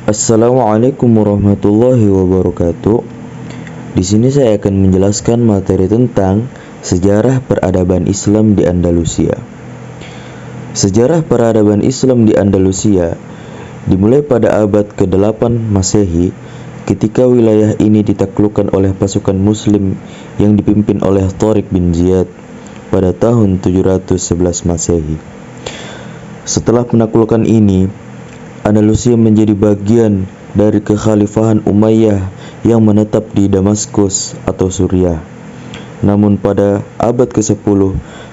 Assalamualaikum warahmatullahi wabarakatuh. Di sini saya akan menjelaskan materi tentang sejarah peradaban Islam di Andalusia. Sejarah peradaban Islam di Andalusia dimulai pada abad ke-8 Masehi ketika wilayah ini ditaklukkan oleh pasukan Muslim yang dipimpin oleh Tariq bin Ziyad pada tahun 711 Masehi. Setelah penaklukan ini, Andalusia menjadi bagian dari kekhalifahan Umayyah yang menetap di Damaskus atau Suriah. Namun pada abad ke-10,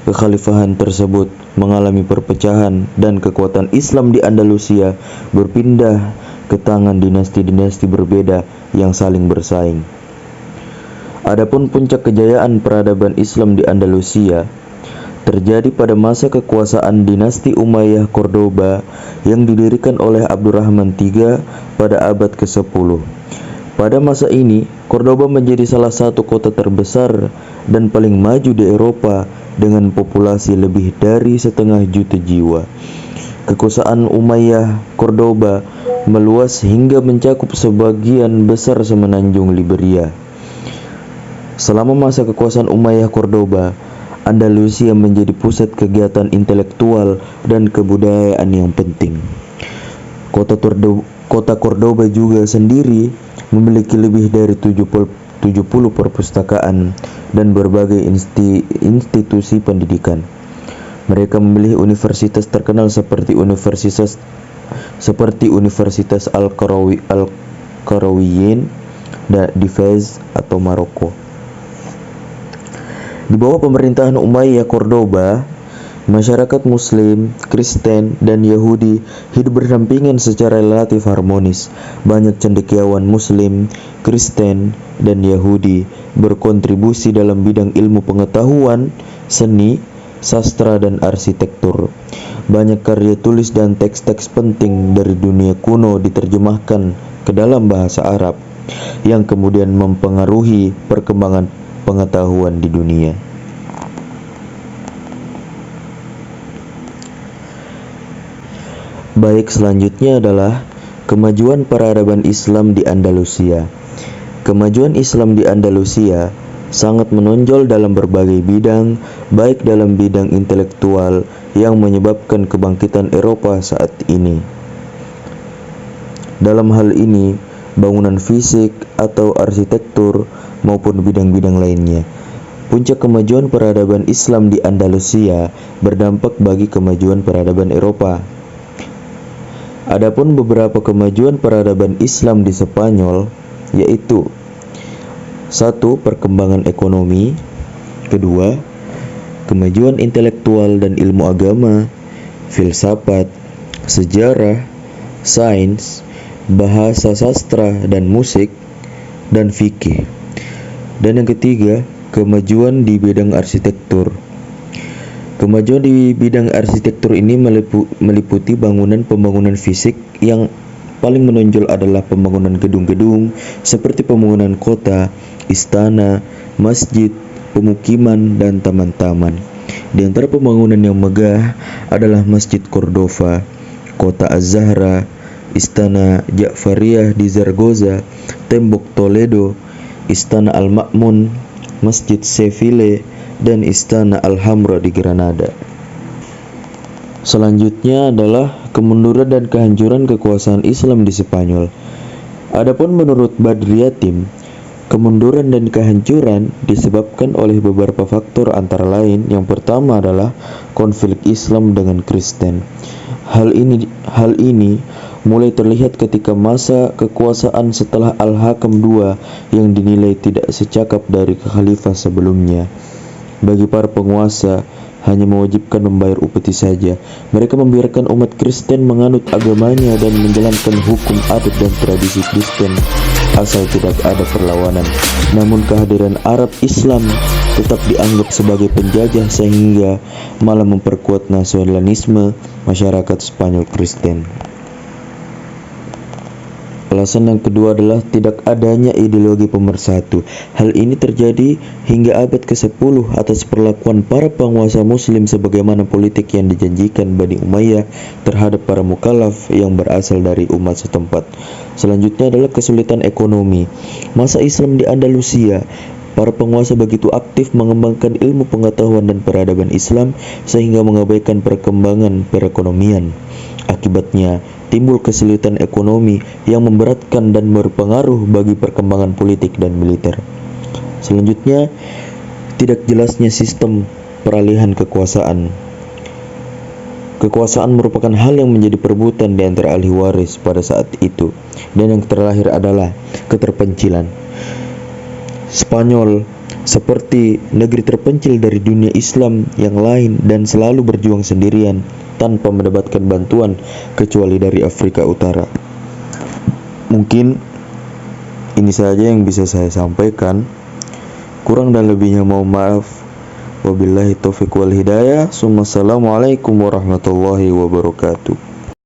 kekhalifahan tersebut mengalami perpecahan dan kekuatan Islam di Andalusia berpindah ke tangan dinasti-dinasti berbeda yang saling bersaing. Adapun puncak kejayaan peradaban Islam di Andalusia terjadi pada masa kekuasaan dinasti Umayyah Cordoba yang didirikan oleh Abdurrahman III pada abad ke-10. Pada masa ini, Cordoba menjadi salah satu kota terbesar dan paling maju di Eropa dengan populasi lebih dari 1,5 juta jiwa. Kekuasaan Umayyah Cordoba meluas hingga mencakup sebagian besar semenanjung Liberia. Selama masa kekuasaan Umayyah Cordoba, Andalusia menjadi pusat kegiatan intelektual dan kebudayaan yang penting. Kota Cordoba juga sendiri memiliki lebih dari 70 perpustakaan dan berbagai institusi pendidikan. Mereka memiliki universitas terkenal seperti Universitas Al-Qarawiyyin di Fez atau Maroko. Di bawah pemerintahan Umayyah Cordoba, masyarakat Muslim, Kristen, dan Yahudi hidup berdampingan secara relatif harmonis. Banyak cendekiawan Muslim, Kristen, dan Yahudi berkontribusi dalam bidang ilmu pengetahuan, seni, sastra, dan arsitektur. Banyak karya tulis dan teks-teks penting dari dunia kuno diterjemahkan ke dalam bahasa Arab, yang kemudian mempengaruhi perkembangan pengetahuan di dunia. Baik, selanjutnya adalah kemajuan peradaban Islam di Andalusia. Kemajuan Islam di Andalusia sangat menonjol dalam berbagai bidang, baik dalam bidang intelektual yang menyebabkan kebangkitan Eropa saat ini. Dalam hal ini, bangunan fisik atau arsitektur maupun bidang-bidang lainnya. Puncak kemajuan peradaban Islam di Andalusia berdampak bagi kemajuan peradaban Eropa. Adapun beberapa kemajuan peradaban Islam di Spanyol yaitu: 1. Perkembangan ekonomi. 2. Kemajuan intelektual dan ilmu agama, filsafat, sejarah, sains, bahasa sastra dan musik, dan fikih. Dan yang ketiga, kemajuan di bidang arsitektur. Kemajuan di bidang arsitektur ini meliputi pembangunan fisik. Yang paling menonjol adalah pembangunan gedung-gedung seperti pembangunan kota, istana, masjid, pemukiman, dan taman-taman. Di antara pembangunan yang megah adalah Masjid Cordova, Kota Az-Zahra, Istana Ja'fariyah di Zaragoza, Tembok Toledo, Istana Al-Ma'mun, Masjid Seville, dan Istana Al-Hamra di Granada. Selanjutnya adalah kemunduran dan kehancuran kekuasaan Islam di Spanyol. Adapun menurut Badri Yatim, kemunduran dan kehancuran disebabkan oleh beberapa faktor, antara lain yang pertama adalah konflik Islam dengan Kristen. Hal ini mulai terlihat ketika masa kekuasaan setelah Al-Hakam II yang dinilai tidak secakap dari khalifah sebelumnya. Bagi para penguasa, hanya mewajibkan membayar upeti saja. Mereka membiarkan umat Kristen menganut agamanya dan menjalankan hukum adat dan tradisi Kristen asal tidak ada perlawanan. Namun kehadiran Arab Islam tetap dianggap sebagai penjajah sehingga malah memperkuat nasionalisme masyarakat Spanyol Kristen. Alasan yang kedua adalah tidak adanya ideologi pemersatu. Hal ini terjadi hingga abad ke-10 atas perlakuan para penguasa muslim sebagaimana politik yang dijanjikan Bani Umayyah terhadap para mukallaf yang berasal dari umat setempat. Selanjutnya adalah kesulitan ekonomi. Masa Islam di Andalusia, para penguasa begitu aktif mengembangkan ilmu pengetahuan dan peradaban Islam sehingga mengabaikan perkembangan perekonomian. Akibatnya, timbul kesulitan ekonomi yang memberatkan dan berpengaruh bagi perkembangan politik dan militer. Selanjutnya, tidak jelasnya sistem peralihan kekuasaan. Kekuasaan merupakan hal yang menjadi perebutan di antara ahli waris pada saat itu. Dan yang terakhir adalah keterpencilan. Spanyol seperti negeri terpencil dari dunia Islam yang lain dan selalu berjuang sendirian tanpa mendapatkan bantuan kecuali dari Afrika Utara. Mungkin ini saja yang bisa saya sampaikan. Kurang dan lebihnya mohon maaf. Wabillahi taufiq wal hidayah. Assalamualaikum warahmatullahi wabarakatuh.